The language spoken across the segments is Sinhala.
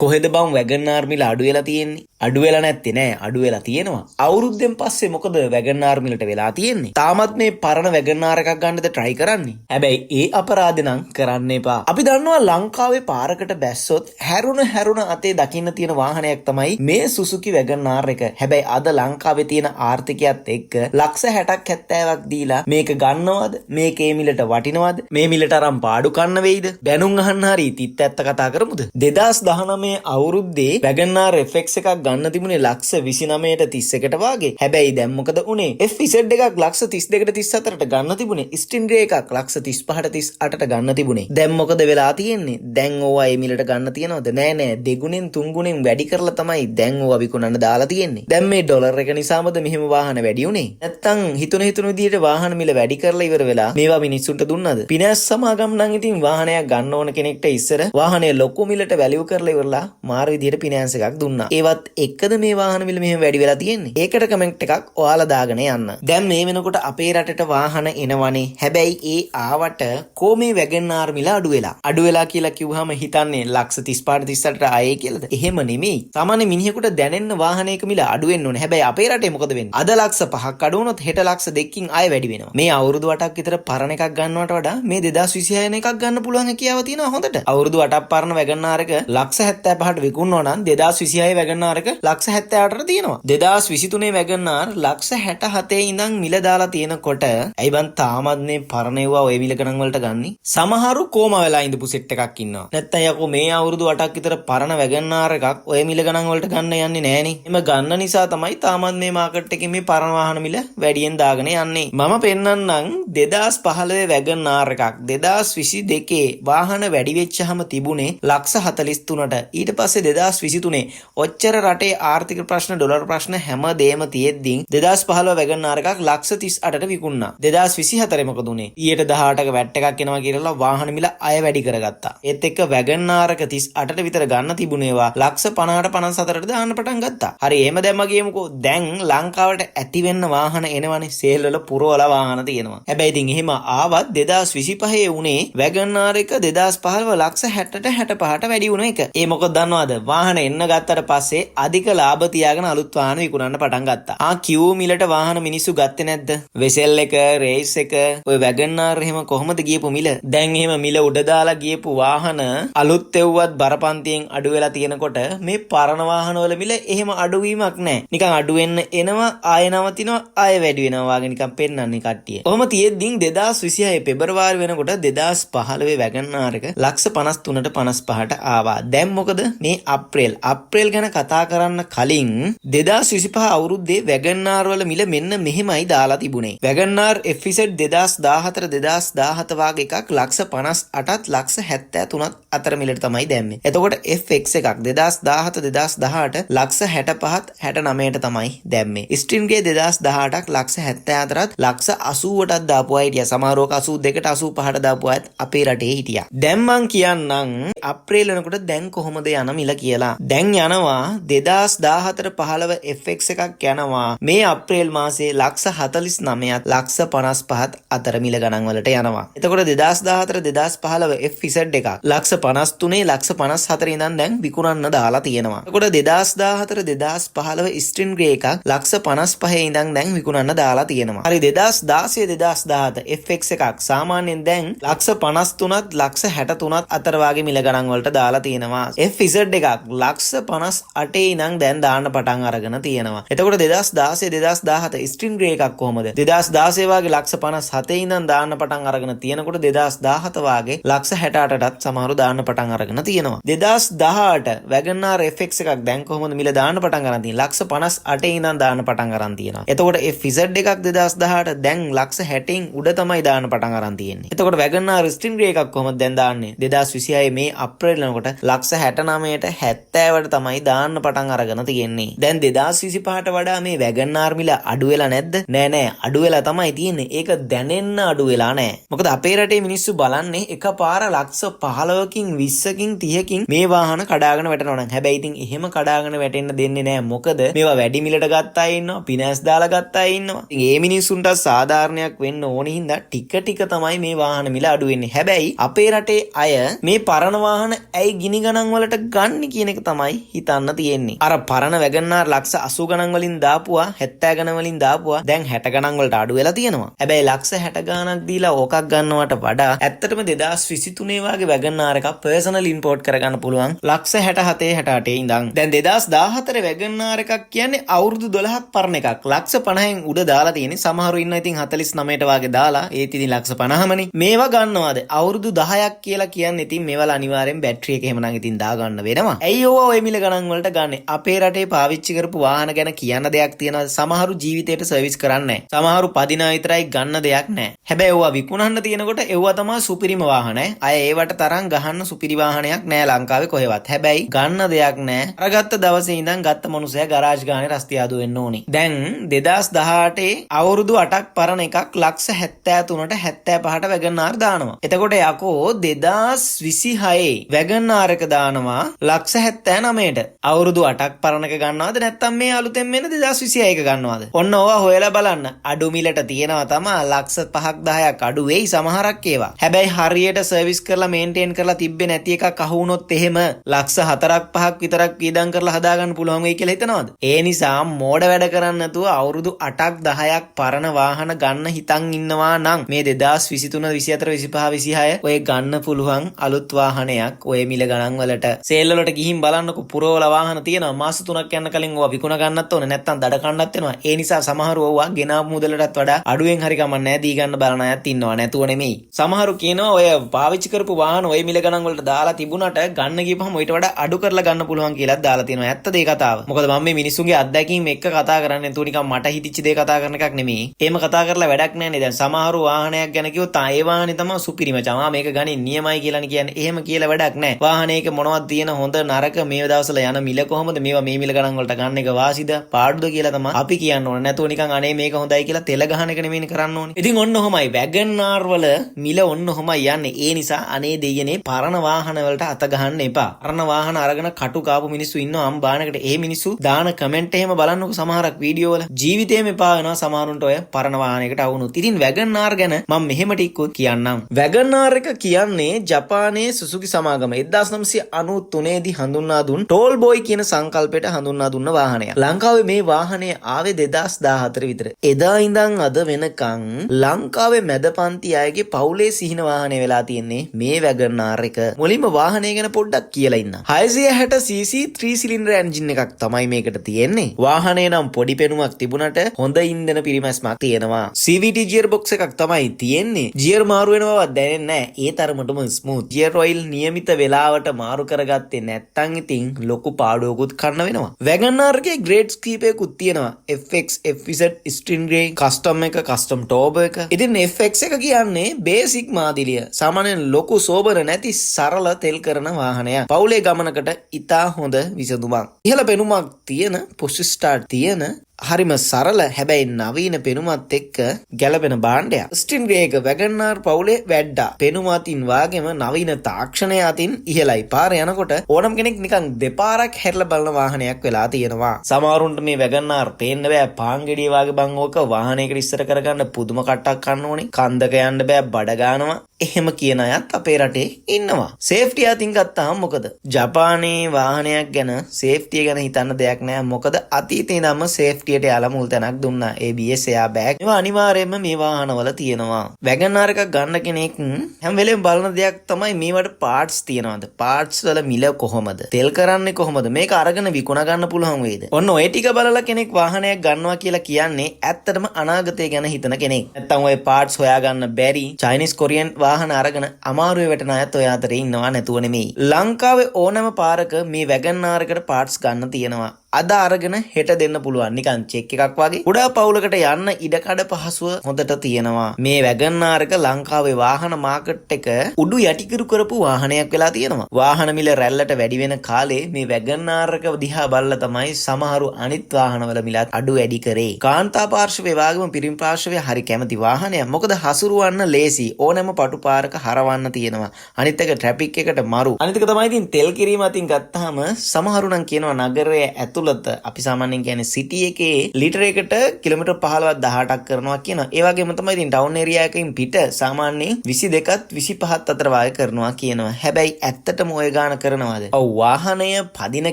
කොහෙද බං වැගන්ආර් මිල අඩු වෙලා තියෙන්නේ? අඩු වෙලා නැත්තේ නෑ, අඩු වෙලා තියෙනවා. අවුරුද්දෙන් පස්සේ මොකද වැගන්ආර් මිලට වෙලා තියෙන්නේ? තාමත් මේ පරණ වැගන්ආර් එකක් ගන්නද try කරන්නේ? හැබැයි ඒ අපරාධේ නම් කරන්න එපා. අපි දන්නවා ලංකාවේ පාරකට බැස්සොත් හැරුණ අතේ දකින්න තියෙන වාහනයක් තමයි මේ සුසුකි වැගන්ආර් එක. හැබැයි අද ලංකාවේ තියෙන ආර්ථිකයත් එක්ක ලක්ෂ 60ක් 70ක් දීලා මේක ගන්නවද? මේකේ මිලට වටිනවද? මේ මිලට අරන් පාඩු කන්න වෙයිද? බැනුම් අහන්න හරි තිත් ඇත්ත කතා කරමුද? 2019 අවුරුද්දේ වැගන්ආර් FX එකක් ගන්න තිබුණේ ලක්ෂ 29ට 31ට වාගේ. හැබැයි දැන් මොකද උනේ? FZ එකක් ලක්ෂ 32ට 34ට ගන්න තිබුණේ. ස්ටින්ඩ්‍රේ එකක් ලක්ෂ 35ට 38ට ගන්න තිබුණේ. දැන් මොකද වෙලා තියෙන්නේ? දැන් ඕවා ඒ මිලට ගන්න තියනවද? නෑ දෙගුණෙන් තුන්ගුණෙන් වැඩි කරලා තමයි දැන් ඕවා විකුණන්න දාලා තියෙන්නේ. දැන් මේ ඩොලර් එක නිසාමද මෙහෙම වාහන වැඩි උනේ? නැත්තම් හිතුන විදියට වාහන මිල වැඩි කරලා ඉවර වෙලා මේවා මිනිස්සුන්ට දුන්නද? පිනස් සමාගම් නම් ඉතින් වාහනයක් ගන්න ඕන කෙනෙක්ට ඉස්සර වාහනේ ලොකු මිලට වැලියු කරලා ඉවරලා මාර විදියට ෆිනෑන්ස් එකක් දුන්නා. ඒවත් එක්කද මේ වාහන මිල මෙහෙම වැඩි වෙලා තියෙන්නේ? ඒකට කමෙන්ට් එකක් ඔයාලා දාගෙන යන්න. දැන් මේ වෙනකොට අපේ රටට වාහන එනවනේ. හැබැයි ඒ ආවට කොමේ වැගන්ආර් මිල අඩු වෙලා. අඩු වෙලා කියලා කිව්වහම හිතන්නේ ලක්ෂ 35ට 38ට ආයේ කියලාද? එහෙම නෙමෙයි. සාමාන්‍ය මිනිහෙකුට දැනෙන්න වාහනයක මිල අඩු වෙන්න ඕනේ. හැබැයි අපේ රටේ මොකද වෙන්නේ? අද ලක්ෂ 5ක් අඩු වුණොත් හෙට ලක්ෂ 2කින් ආයෙ වැඩි වෙනවා. මේ අවුරුදු 8ක් විතර පරණ එකක් ගන්නවට වඩා මේ 2026 එකක් ගන්න පුළුවන් හැකියාව තියෙනවා හොඳට. අවුරුදු 8ක් පරණ වැගන්ආර් එක ලක්ෂ 75ට විකුණනවා නම් 2026 වැගන්ආර් එක ලක්ෂ 78ට තියෙනවා. 2023 වැගන්ආර් ලක්ෂ 67 ඉඳන් මිල දාලා තියෙනකොට ඇයි බන් තාමත් මේ පරණ ඒවා ඔය මිල ගණන් වලට ගන්නේ? සමහරු කොම වෙලා ඉඳපු සෙට් එකක් ඉන්නවා. නැත්තම් යකෝ මේ අවුරුදු 8ක් විතර පරණ වැගන්ආර් එකක් ඔය මිල ගණන් වලට ගන්න යන්නේ නෑනේ. එම ගන්න නිසා තමයි තාමත් මේ මාකට් එකේ මේ පරණ වාහන මිල වැඩියෙන් දාගෙන යන්නේ. මම පෙන්නන්නම් 2015 වැගන්ආර් එකක් 2022 වාහන වැඩි වෙච්චහම තිබුණේ ලක්ෂ 43ට. ඊට පස්සේ 2023 ඔච්චර රටේ ආර්ථික ප්‍රශ්න ඩොලර් ප්‍රශ්න හැමදේම තියෙද්දි 2015 වැගන්ආර් එකක් ලක්ෂ 38ට විකුණා. 2024 මොකද උනේ? ඊට 18ක වැට් එකක් එනවා කියලා වාහන මිල අය වැඩි කරගත්තා. ඒත් එක්ක වැගන්ආර් එක 38ට විතර ගන්න තිබුණේවා ලක්ෂ 50ට 54ට දාන්න පටන් ගත්තා. හරි එහෙම දැම්ම ගියමුකෝ. දැන් ලංකාවට ඇති වෙන්න වාහන එනවනේ. සේල් වල පුරවලා වාහන තියෙනවා. හැබැයි ඉතින් එහෙම ආවත් 2025 උනේ වැගන්ආර් එක 2015 ලක්ෂ 60ට 65ට වැඩි වුණ එක. ඒ මොකද දන්නවද? වාහන එන්න ගත්තට පස්සේ අධික ලාභ තියාගෙන අලුත් වාහන විකුණන්න පටන් ගත්තා. කිව් මිලට වාහන මිනිස්සු ගත්තේ නැද්ද? වෙසෙල් එක, රේස් එක, ඔය වැගන්ආර් එහෙම කොහොමද ගියපු මිල? දැන් එහෙම මිල උඩ දාලා ගියපු වාහන අලුත් එව්වත් බරපන්තියෙන් අඩු වෙලා තියෙනකොට මේ පරණ වාහන වල මිල එහෙම අඩුවීමක් නැහැ. නිකන් අඩු වෙන්න එනවා, ආය නවතිනවා, ආය වැඩි වෙනවා වගේ නිකන් පෙන්නන්නේ කට්ටිය. කොහොම තියෙද්දි 2026 පෙබරවාරි වෙනකොට 2015 වැගන්ආර් එක ලක්ෂ 53ට 55ට ආවා. දැන් මොකද මේ අප්‍රේල් ගැන කතා කරන්න කලින් 2025 අවුරුද්දේ වැගන්ආර් වල මිල මෙන්න මෙහෙමයි දාලා තිබුණේ. වැගන්ආර් FZ 2014 2017 වගේ එකක් ලක්ෂ 58ත් ලක්ෂ 73ත් අතර මිලට තමයි දැම්මේ. එතකොට FX එකක් 2017 2018 ලක්ෂ 65ත් 69ට තමයි දැම්මේ. ස්ටින්ගේ 2018ක් ලක්ෂ 74ත් ලක්ෂ 80ටත් දාපු අය හිටියා. සමහරවක 82ට 85ට දාපු අයත් අපේ රටේ හිටියා. දැන් මං කියන්නම් අප්‍රේල් වෙනකොට දැන් කොහොමද යන මිල කියලා. දැන් යනවා 2014 15 FX එකක් යනවා මේ අප්‍රේල් මාසේ ලක්ෂ 49ත් ලක්ෂ 55ත් අතර මිල ගණන් වලට යනවා. එතකොට 2014 2015 FZ එකක් ලක්ෂ 53 ලක්ෂ 54 ඉඳන් දැන් විකුණන්න දාලා තියෙනවා. එතකොට 2014 2015 ස්ටින් ග්‍රේ එකක් ලක්ෂ 55 ඉඳන් දැන් විකුණන්න දාලා තියෙනවා. හරි 2016 2017 FX එකක් සාමාන්‍යයෙන් දැන් ලක්ෂ 53ත් ලක්ෂ 63ත් අතර වාගේ මිල ගණන් වලට දාලා තියෙනවා. FZ එකක් ලක්ෂ 58 ඉඳන් දැන් දාන්න පටන් අරගෙන තියෙනවා. එතකොට 2016 2017 ස්ටින් ග්‍රේ එකක් කොහමද? 2016 වාගේ ලක්ෂ 57 ඉඳන් දාන්න පටන් අරගෙන තියෙනකොට 2017 වාගේ ලක්ෂ 68ටත් සමහරව දාන්න පටන් අරගෙන තියෙනවා. 2018 වැගන්ආර් FX එකක් දැන් කොහොමද මිල දාන්න පටන් අරන් තියෙන්නේ? ලක්ෂ 58 ඉඳන් දාන්න පටන් අරන් තියෙනවා. එතකොට FZ එකක් 2018 දැන් ලක්ෂ 60න් උඩ තමයි දාන්න පටන් අරන් තියෙන්නේ. එතකොට වැගන්ආර් ස්ටින් ග්‍රේ එකක් කොහොමද දැන් දාන්නේ? 2026 මේ අප්‍රේල් වෙනකොට ලක්ෂ 69ට 70ට තමයි දාන්න පටන් පටන් අරගෙන තියෙන්නේ. දැන් 2025ට වඩා මේ වැගන්ආර් මිල අඩු වෙලා නැද්ද? නෑ අඩු වෙලා තමයි තියෙන්නේ. ඒක දැනෙන්න අඩු වෙලා නෑ. මොකද අපේ රටේ මිනිස්සු බලන්නේ එකපාර ලක්ෂ 15කින් 20කින් 30කින් මේ වාහන කඩාගෙන වැටෙනවා නම්. හැබැයි ඉතින් එහෙම කඩාගෙන වැටෙන්න දෙන්නේ නෑ. මොකද මේවා වැඩි මිලට ගත්ත අය ඉන්නවා, ෆිනෑන්ස් දාලා ගත්ත අය ඉන්නවා. ඉතින් මේ මිනිස්සුන්ට සාධාරණයක් වෙන්න ඕනේ හින්දා ටික තමයි මේ වාහන මිල අඩු වෙන්නේ. හැබැයි අපේ රටේ අය මේ පරණ වාහන ඇයි ගිනි ගණන් වලට ගන්න කියන එක තමයි හිතන්න තියෙන්නේ. අර පරණ වැගන්ආර් ලක්ෂ 80 ගණන් වලින් දාපුවා 70 ගණන් වලින් දාපුවා දැන් 60 ගණන් වලට අඩු වෙලා තියෙනවා. හැබැයි ලක්ෂ 60 ගණනක් දීලා ඕකක් ගන්නවට වඩා ඇත්තටම 2023 වගේ වැගන්ආර් එකක් පර්සනල් ඉම්පෝර්ට් කරගන්න පුළුවන් ලක්ෂ 67 68 ඉඳන්. දැන් 2014 වැගන්ආර් එකක් කියන්නේ අවුරුදු 12ක් පරණ එකක්. ලක්ෂ 50න් උඩ දාලා තියෙන්නේ. සමහරු ඉන්න ඉතින් 49ට වගේ දාලා ඒත් ඉතින් ලක්ෂ 50මනේ. මේවා ගන්නවාද අවුරුදු 10ක් කියලා කියන්නේ. ඉතින් මේවල අනිවාර්යෙන් බැටරි එක එහෙමනම් ඉතින් දා ගන්න වෙනවා. ඇයි ඕවා ඔය මිල ගණන් වලට ගන්නෙ? අපේ රටේ පාවිච්චි කරපු වාහන ගැන කියන්න දෙයක් තියෙනවා. සමහරු ජීවිතේට සර්විස් කරන්නේ නැහැ. සමහරු පදිනා විතරයි ගන්න දෙයක් නැහැ. හැබැයි ඕවා විකුණන්න තියෙනකොට ඒවා තමයි සුපිරිම වාහන. අය ඒවට තරම් ගහන්න සුපිරි වාහනයක් නැහැ ලංකාවේ කොහෙවත්. හැබැයි ගන්න දෙයක් නැහැ. අරගත්ත දවසේ ඉඳන් ගත්ත මනුස්සයා ගරාජ් ගානේ රස්තියාදු වෙන්න ඕනි. දැන් 2018 අවුරුදු 8ක් පරණ එකක් ලක්ෂ 73ට 75ට වැගන්ආර් දානවා. එතකොට යකෝ 2026 වැගන්ආර් එක දානවා ලක්ෂ 79ට. අවුරුදු 8ක් පරණ එක ගන්නවද නැත්නම් මේ අලුතෙන් මෙන්න 2026 එක ගන්නවද? ඔන්න ඕවා හොයලා බලන්න. අඩු මිලට තියෙනවා තමයි ලක්ෂ 5ක් 10ක් අඩු වෙයි සමහරක් ඒවා. හැබැයි හරියට සර්විස් කරලා මේන්ටේන් කරලා තිබ්බේ නැති එකක් අහු වුණොත් එහෙම ලක්ෂ 4ක් 5ක් විතරක් වීදම් කරලා හදාගන්න පුළුවන් වෙයි කියලා හිතනවද? ඒ නිසා මෝඩ වැඩ කරන්න නැතුව අවුරුදු 8ක් 10ක් පරණ වාහන ගන්න හිතන් ඉන්නවා නම් මේ 2023 24 25 26 ඔය ගන්න පුළුවන් අලුත් වාහනයක් ඔය මිල ගණන් වලට සේල් වලට ගිහින් බලන්නකො පුරවල වාහන තියෙනවා. මාස 3ක් යන කලින් ඕවා විකුණ ගන්නත් ඕනේ නැත්නම් දඩ කන්නත් වෙනවා. ඒ නිසා සමහරව ඕවා ගෙනාපු මුදලටත් වඩා අඩුවෙන් හරි කමක් නැහැ දී ගන්න බලන අයත් ඉන්නවා. නැතුව නෙමෙයි. සමහරු කියනවා ඔය පාවිච්චි කරපු වාහන ඔය මිල ගණන් වලට දාලා තිබුණාට ගන්න ගියපහම ඊට වඩා අඩු කරලා ගන්න පුළුවන් කියලාත් දාලා තියෙනවා. ඇත්තද ඒ කතාව? මොකද මම මේ මිනිස්සුන්ගේ අත්දැකීම් එක්ක කතා කරන්නේ නැතුව නිකන් මට හිතිච්ච දේ කතා කරන එකක් නෙමෙයි. එහෙම කතා කරලා වැඩක් නැහැ නේ. දැන් සමහරු වාහනයක් ගැන කිව්වොත් ඒ වාහනේ තමයි සුපිරිම චමා මේක ගන්නේ නියමයි කියලා කියන්නේ. එහෙම කියලා වැඩක් නැහැ. වාහනයක මොනවද තියෙන හොඳ නරක මේ දවස්වල යන මිල කොහොමද මේවා මේ මිල ගණන් වලට ගන්න එක වාසිද පාඩුද කියලා තමයි අපි කියන්න ඕනේ. නැතුව නිකන් අනේ මේක හොඳයි කියලා තෙල ගහන එක නෙමෙයි කරන්න ඕනේ. ඉතින් ඔන්න ඔහොමයි වැගන්ආර් වල මිල ඔන්න ඔහොමයි යන්නේ. ඒ නිසා අනේ දෙයනේ පරණ වාහන වලට අත ගහන්න එපා. පරණ වාහන අරගෙන කටු කාපු මිනිස්සු ඉන්නවා අම්බානකට. ඒ මිනිස්සු දාන කමෙන්ට් එහෙම බලන්නකො සමහරක් වීඩියෝ වල ජීවිතේම එපා වෙනවා සමහරුන්ට ඔය පරණ වාහනයකට අවුනොත්. ඉතින් වැගන්ආර් ගැන මම මෙහෙම ටිකකුත් කියන්නම්. වැගන්ආර් එක කියන්නේ ජපානයේ සුසුකි සමාගම 1993 දී හඳුන්වා දුන් ටෝල් බොයි කියන සංකල්පයට හඳුන්වා දුන්න වාහනයක්. ලංකාවේ මේ වාහනේ ආවේ 2014 විතර. එදා ඉඳන් අද වෙනකන් ලංකාවේ මැදපන්ති අයගේ පවුලේ සිහින වාහනේ වෙලා තියෙන්නේ මේ වැගන්ආර් එක. මුලින්ම වාහනේ ගැන පොඩ්ඩක් කියලා ඉන්න. 660cc 3 සිලින්ඩර් එන්ජින් එකක් තමයි මේකට තියෙන්නේ. වාහනේ නම් පොඩි පෙනුමක් තිබුණට හොඳ ඉන්ධන පිරිමැස්මක් තියෙනවා. CVT ගියර් බොක්ස් එකක් තමයි තියෙන්නේ. ගියර් මාරු වෙනවවත් දැනෙන්නේ නැහැ. ඒ තරමටම ස්මූත්. ගියර් ඔයිල් නියමිත වෙලාවට මාරු කරගත්තේ නැත්නම් ඉතින් ලොකු පාඩුවකුත් කන්න වෙනවා. වැගන්ආර් එකේ ග්‍රේඩ්ස් කීපයකුත් තියෙනවා. FX, FZ, ස්ටින්ග්‍රේ, කස්ටම් එක, කස්ටම් ටර්බෝ එක. ඉතින් FX එක කියන්නේ බේසික් මාදිලිය. සාමාන්‍යයෙන් ලොකු සෝබර නැති සරල තෙල් කරන වාහනයක්. පවුලේ ගමනකට ඉතා හොඳ විසඳුමක්. ඉහළ පෙනුමක් තියෙන, පුෂ් ස්ටාර්ට් තියෙන හරිම සරල හැබැයි නවීන පෙනුමත් එක්ක ගැලපෙන භාණ්ඩයක්. ස්ටින්ග්‍රේ එක වැගන්ආර් පවුලේ වැඩ්ඩා. පෙනුම අතින් වාගේම නවීන තාක්ෂණය අතින් ඉහළයි. පාර යනකොට ඕනම කෙනෙක් නිකන් දෙපාරක් හැරිලා බලන වාහනයක් වෙලා තියෙනවා. සමහරුන්ට මේ වැගන්ආර් පේන්න බෑ පාංගෙඩිය වාගේ බං ඕක වාහනයකට ඉස්සර කරගන්න පුදුම කට්ටක් කන්න ඕනේ. කන්දක යන්න බෑ බඩ ගන්නවා. එහෙම කියන අයත් අපේ රටේ ඉන්නවා. සේෆ්ටි අතින් ගත්තාම මොකද? ජපානයේ වාහනයක් ගැන සේෆ්ටිය ගැන හිතන්න දෙයක් නෑ. මොකද අතීතේ ඉඳන්ම සේෆ්ටියට යාලා මුල් තැනක් දුන්නා. ABS එයා බෑග්. ඒවා අනිවාර්යයෙන්ම මේ වාහනවල තියෙනවා. වැගන්ආර් එකක් ගන්න කෙනෙක් හැම වෙලෙම බලන දෙයක් තමයි මේවට පාර්ට්ස් තියනවාද? පාර්ට්ස් වල මිල කොහොමද? තෙල් කරන්නේ කොහොමද? මේක අරගෙන විකුණ ගන්න පුළුවන් වේද? ඔන්න ඔය ටික බලලා කෙනෙක් වාහනයක් ගන්නවා කියලා කියන්නේ ඇත්තටම අනාගතය ගැන හිතන කෙනෙක්. නැත්තම් ඔය පාර්ට්ස් හොයාගන්න බැරි චයිනීස් කොරියන් වාහන අරගෙන අමාරුවේ වැටෙන අයත් ඔය අතරේ ඉන්නවා නැතුව නෙමෙයි. ලංකාවේ ඕනෑම පාරක මේ වැගන්ආර් එකට පාර්ට්ස් ගන්න තියෙනවා. අද අරගෙන හෙට දෙන්න පුළුවන් නිකන් චෙක් එකක් වගේ. කුඩා පවුලකට යන්න ඉඩකඩ පහසුව හොඳට තියෙනවා. මේ WagonR එක ලංකාවේ වාහන මාකට් එක උඩු යටිකිරු කරපු වාහනයක් වෙලා තියෙනවා. වාහන මිල රැල්ලට වැඩි වෙන කාලේ මේ WagonR එක දිහා බලලා තමයි සමහරු අනිත් වාහනවල මිලත් අඩු වැඩි කරේ. කාන්තා පාර්ශවයේ වාගේම පිරිම් පාර්ශවයේ හරි කැමති වාහනයක්. මොකද හසුරුවන්න ලේසි. ඕනෑම පටු පාරක හරවන්න තියෙනවා. අනිත් එක ට්‍රැෆික් එකට මරු. අනිත් එක තමයි ඉතින් තෙල් කිරීම අතින් ගත්තාම සමහරු නම් කියනවා නගරයේ ඇතුළත අපි සාමාන්‍යයෙන් කියන්නේ සිටි එකේ ලීටර එකට කිලෝමීටර් 15ක් 18ක් කරනවා කියනවා. ඒ වගේම තමයි ඉතින් ටවුන් ඒරියා එකකින් පිට සාමාන්‍යයෙන් 22ත් 25ත් අතර වාගේ කරනවා කියනවා. හැබැයි ඇත්තටම ඔය ගාන කරනවද? ඔව් වාහනය පදින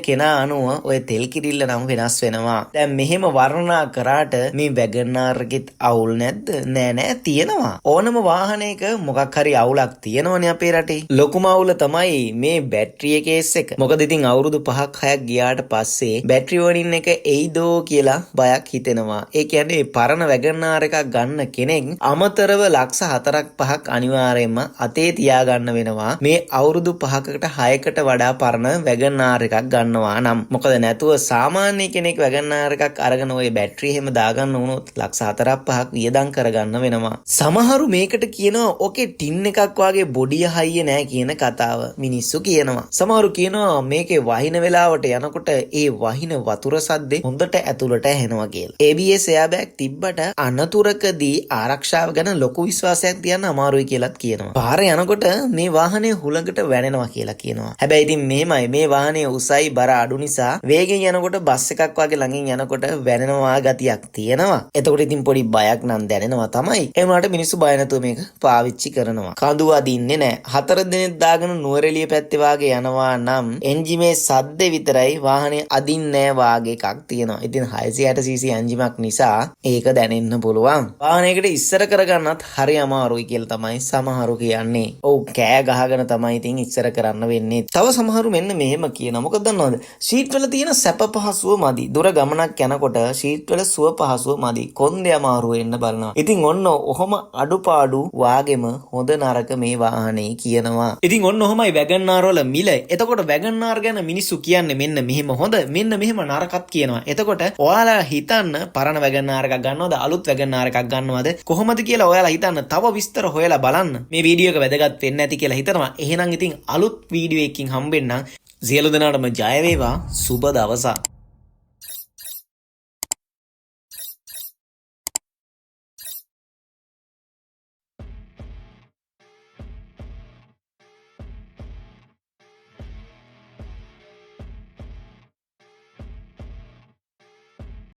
කෙනා අනුව ඔය තෙල් කිරිල්ල නම් වෙනස් වෙනවා. දැන් මෙහෙම වර්ණනා කරාට මේ WagonR එකෙත් අවුල් නැද්ද? නෑ තියෙනවා. ඕනම වාහනයක මොකක් හරි අවුලක් තියෙනවනේ අපේ රටේ. ලොකුම අවුල තමයි මේ බැටරිය කේස් එක. මොකද ඉතින් අවුරුදු 5ක් 6ක් ගියාට පස්සේ බැටරි වර්නින් එක එයිදෝ කියලා බයක් හිතෙනවා. ඒ කියන්නේ පරණ WagonR එකක් ගන්න කෙනෙක් අමතරව ලක්ෂ 4ක් 5ක් අනිවාර්යයෙන්ම අතේ තියාගන්න වෙනවා. මේ අවුරුදු 5කට 6කට වඩා පරණ WagonR එකක් ගන්නවා නම්. මොකද නැතුව සාමාන්‍ය කෙනෙක් WagonR එකක් අරගෙන ওই බැටරි එහෙම දාගන්න වුණොත් ලක්ෂ 4ක් 5ක් වියදම් කරගන්න වෙනවා. සමහරු මේකට කියනවා ඔකේ ටින් එකක් වගේ බොඩිය හයිය නෑ කියන කතාව මිනිස්සු කියනවා. සමහරු කියනවා මේකේ වහින වෙලාවට යනකොට ඒ වහින වතුර සද්දේ හොඳට ඇතුළට ඇහෙනවා කියලා. ABS එයාබෑග් තිබ්බට අනතුරකදී ආරක්ෂාව ගැන ලොකු විශ්වාසයක් තියන්න අමාරුයි කියලාත් කියනවා. පාරේ යනකොට මේ වාහනේ හුලඟට වැනෙනවා කියලා කියනවා. හැබැයි ඉතින් මෙහෙමයි මේ වාහනේ උසයි බර අඩු නිසා වේගෙන් යනකොට බස් එකක් වගේ ළඟින් යනකොට වැනෙනවා ගතියක් තියෙනවා. එතකොට ඉතින් පොඩි බයක් නම් දැනෙනවා තමයි. ඒ වුණාට මිනිස්සු බය නැතුව මේක පාවිච්චි කරනවා. කඳු අදින්නේ නැහැ. 4 දිනෙත් දාගෙන නුවරඑළිය පැත්තේ වාගේ යනවා නම් එන්ජිමේ සද්දේ විතරයි වාහනේ අදින්නේ වාගේ එකක් තියෙනවා. ඉතින් 660cc එන්ජිමක් නිසා ඒක දැනෙන්න පුළුවන්. වාහනයකට ඉස්සර කරගන්නත් හරි අමාරුයි කියලා තමයි සමහරු කියන්නේ. ඔව් කෑ ගහගෙන තමයි ඉතින් ඉස්සර කරන්න වෙන්නේ. තව සමහරු මෙන්න මෙහෙම කියනවා. මොකද දන්නවද? සීට් වල තියෙන සැප පහසුව මදි. දුර ගමනක් යනකොට සීට් වල සුව පහසුව මදි. කොන්දේ අමාරු වෙන්න බලනවා. ඉතින් ඔන්න ඔහොම අඩුපාඩු වාගෙම හොඳ නරක මේ වාහනේ කියනවා. ඉතින් ඔන්න ඔහොමයි WagonR වල මිල. එතකොට WagonR ගැන මිනිස්සු කියන්නේ මෙන්න මෙහෙම හොඳ මෙන්න මෙහෙම නරකත් කියනවා. එතකොට ඔයාලා හිතන්න පරණ WagonR එකක් ගන්නවද අලුත් WagonR එකක් ගන්නවද කොහොමද කියලා ඔයාලා හිතන්න. තව විස්තර හොයලා බලන්න. මේ වීඩියෝ එක වැදගත් වෙන්නේ නැති කියලා හිතනවා. එහෙනම් ඉතින් අලුත් වීඩියෝ එකකින් හම්බෙන්නම්. සියලු දෙනාටම ජය වේවා. සුබ දවසක්.